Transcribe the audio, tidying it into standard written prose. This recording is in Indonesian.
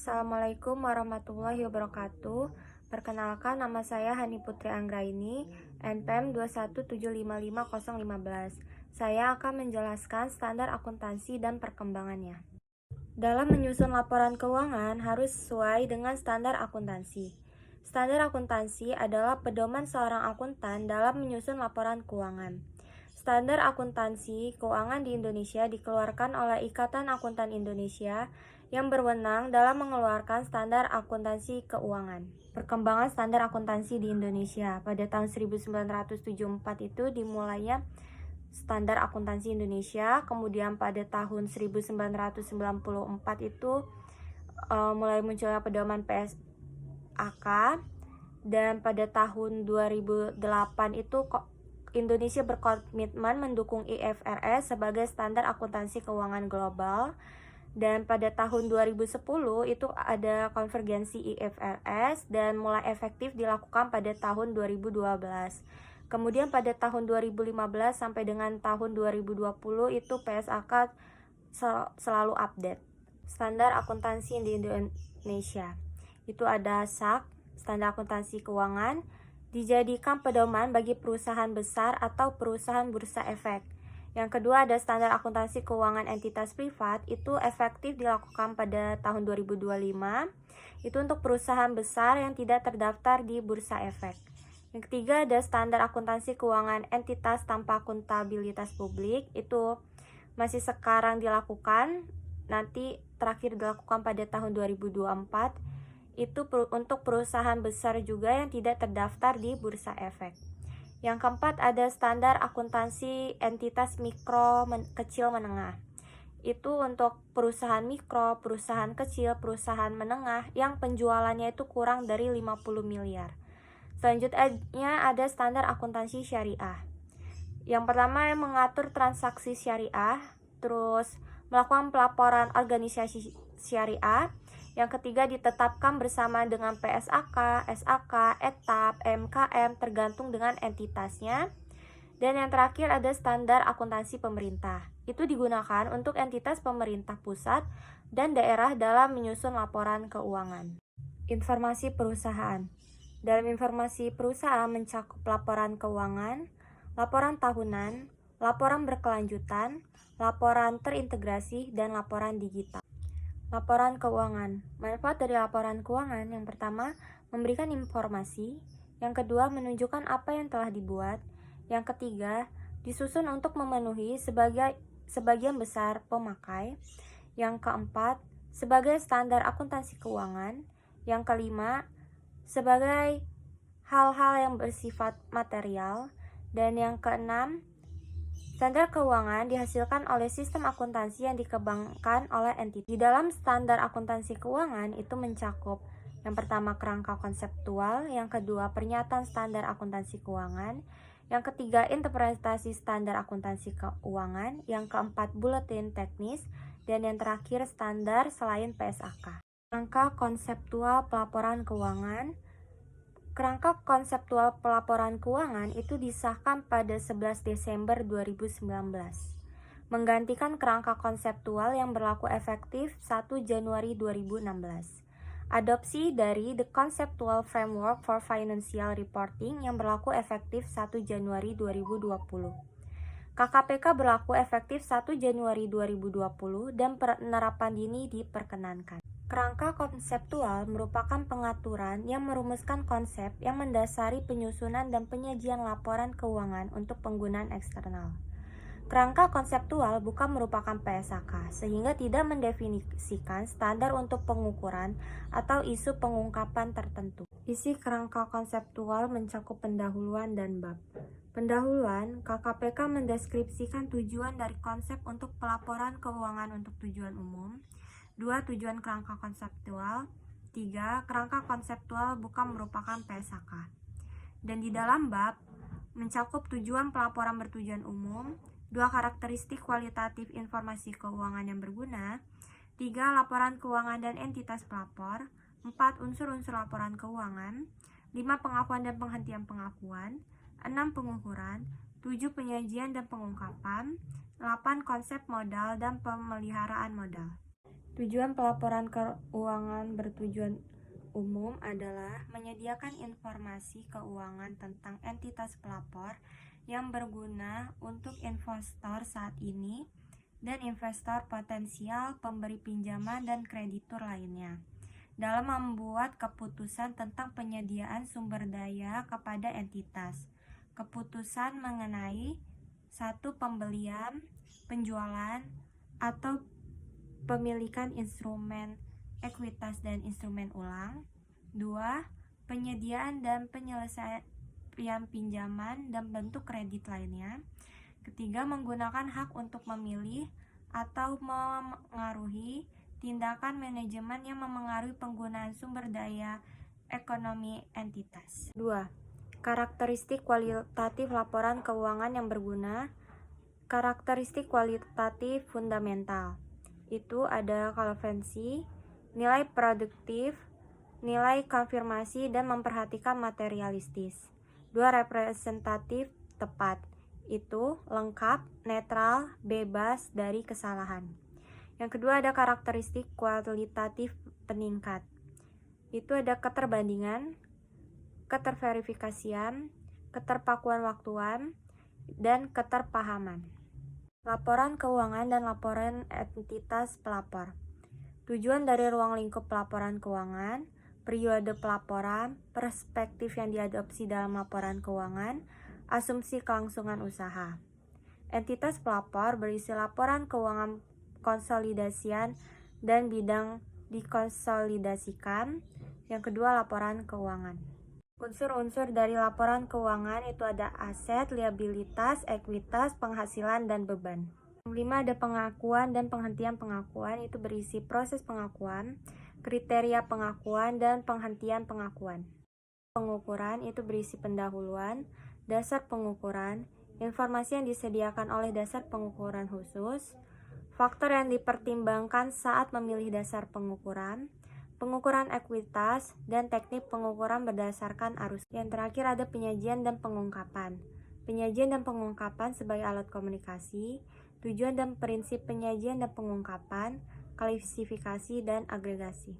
Assalamualaikum warahmatullahi wabarakatuh. Perkenalkan, nama saya Hani Putri Anggraini, NPM 217550015. Saya akan menjelaskan standar akuntansi dan perkembangannya. Dalam menyusun laporan keuangan harus sesuai dengan standar akuntansi. Standar akuntansi adalah pedoman seorang akuntan dalam menyusun laporan keuangan. Standar akuntansi keuangan di Indonesia dikeluarkan oleh Ikatan Akuntan Indonesia yang berwenang dalam mengeluarkan standar akuntansi keuangan. Perkembangan standar akuntansi di Indonesia pada tahun 1974 itu dimulainya standar akuntansi Indonesia, kemudian pada tahun 1994 itu mulai munculnya pedoman PSAK, dan pada tahun 2008 itu Indonesia berkomitmen mendukung IFRS sebagai standar akuntansi keuangan global, dan pada tahun 2010 itu ada konvergensi IFRS dan mulai efektif dilakukan pada tahun 2012. Kemudian pada tahun 2015 sampai dengan tahun 2020 itu PSAK selalu update. Standar akuntansi di Indonesia itu ada SAK, standar akuntansi keuangan, dijadikan pedoman bagi perusahaan besar atau perusahaan bursa efek. Yang kedua ada standar akuntansi keuangan entitas privat, itu efektif dilakukan pada tahun 2025. Itu untuk perusahaan besar yang tidak terdaftar di bursa efek. Yang ketiga ada standar akuntansi keuangan entitas tanpa akuntabilitas publik, itu masih sekarang dilakukan, nanti terakhir dilakukan pada tahun 2024. Itu untuk perusahaan besar juga yang tidak terdaftar di bursa efek. Yang keempat ada standar akuntansi entitas mikro, kecil, menengah. Itu untuk perusahaan mikro, perusahaan kecil, perusahaan menengah yang penjualannya itu kurang dari 50 miliar. Selanjutnya ada standar akuntansi syariah. Yang pertama yang mengatur transaksi syariah, terus melakukan pelaporan organisasi syariah. Yang ketiga ditetapkan bersama dengan PSAK, SAK, ETAP, MKM tergantung dengan entitasnya. Dan yang terakhir ada standar akuntansi pemerintah. Itu digunakan untuk entitas pemerintah pusat dan daerah dalam menyusun laporan keuangan. Informasi perusahaan. Dalam informasi perusahaan mencakup laporan keuangan, laporan tahunan, laporan berkelanjutan, laporan terintegrasi, dan laporan digital. Laporan keuangan. Manfaat dari laporan keuangan yang pertama, memberikan informasi. Yang kedua, menunjukkan apa yang telah dibuat. Yang ketiga, disusun untuk memenuhi sebagian besar pemakai. Yang keempat, sebagai standar akuntansi keuangan. Yang kelima, sebagai hal-hal yang bersifat material. Dan yang keenam, standar keuangan dihasilkan oleh sistem akuntansi yang dikembangkan oleh entitas. Di dalam standar akuntansi keuangan itu mencakup yang pertama kerangka konseptual, yang kedua pernyataan standar akuntansi keuangan, yang ketiga interpretasi standar akuntansi keuangan, yang keempat buletin teknis, dan yang terakhir standar selain PSAK. Kerangka konseptual pelaporan keuangan. Kerangka konseptual pelaporan keuangan itu disahkan pada 11 Desember 2019, menggantikan kerangka konseptual yang berlaku efektif 1 Januari 2016. Adopsi dari The Conceptual Framework for Financial Reporting yang berlaku efektif 1 Januari 2020. KKPK berlaku efektif 1 Januari 2020 dan penerapan dini diperkenankan. Kerangka konseptual merupakan pengaturan yang merumuskan konsep yang mendasari penyusunan dan penyajian laporan keuangan untuk penggunaan eksternal. Kerangka konseptual bukan merupakan PSAK, sehingga tidak mendefinisikan standar untuk pengukuran atau isu pengungkapan tertentu. Isi kerangka konseptual mencakup pendahuluan dan bab. Pendahuluan, KKPK mendeskripsikan tujuan dari konsep untuk pelaporan keuangan untuk tujuan umum. 2. Tujuan kerangka konseptual. 3. Kerangka konseptual bukan merupakan PSAK. Dan di dalam bab, mencakup tujuan pelaporan bertujuan umum. 2. Karakteristik kualitatif informasi keuangan yang berguna. 3. Laporan keuangan dan entitas pelapor. 4. Unsur-unsur laporan keuangan. 5. Pengakuan dan penghentian pengakuan. 6. Pengukuran. 7. Penyajian dan pengungkapan. 8. Konsep modal dan pemeliharaan modal. Tujuan pelaporan keuangan bertujuan umum adalah menyediakan informasi keuangan tentang entitas pelapor yang berguna untuk investor saat ini dan investor potensial, pemberi pinjaman, dan kreditur lainnya dalam membuat keputusan tentang penyediaan sumber daya kepada entitas. Keputusan mengenai 1. Pembelian, penjualan, atau pemilikan instrumen ekuitas dan instrumen ulang. 2. Penyediaan dan penyelesaian pinjaman dan bentuk kredit lainnya. Ketiga, menggunakan hak untuk memilih atau memengaruhi tindakan manajemen yang memengaruhi penggunaan sumber daya ekonomi entitas. 2. Karakteristik kualitatif laporan keuangan yang berguna. Karakteristik kualitatif fundamental itu ada relevansi, nilai produktif, nilai konfirmasi, dan memperhatikan materialistis. 2. Representatif tepat, itu lengkap, netral, bebas dari kesalahan. Yang kedua ada karakteristik kualitatif peningkat, itu ada keterbandingan, keterverifikasian, keterpakuan waktuan, dan keterpahaman. Laporan keuangan dan laporan entitas pelapor. Tujuan dari ruang lingkup pelaporan keuangan, periode pelaporan, perspektif yang diadopsi dalam laporan keuangan, asumsi kelangsungan usaha. Entitas pelapor berisi laporan keuangan konsolidasian dan bidang dikonsolidasikan. Yang kedua, laporan keuangan. Unsur-unsur dari laporan keuangan itu ada aset, liabilitas, ekuitas, penghasilan, dan beban. 5 ada pengakuan dan penghentian pengakuan, itu berisi proses pengakuan, kriteria pengakuan, dan penghentian pengakuan. Pengukuran itu berisi pendahuluan, dasar pengukuran, informasi yang disediakan oleh dasar pengukuran khusus, faktor yang dipertimbangkan saat memilih dasar pengukuran, pengukuran ekuitas, dan teknik pengukuran berdasarkan arus. Yang terakhir ada penyajian dan pengungkapan. Penyajian dan pengungkapan sebagai alat komunikasi, tujuan dan prinsip penyajian dan pengungkapan, klasifikasi dan agregasi.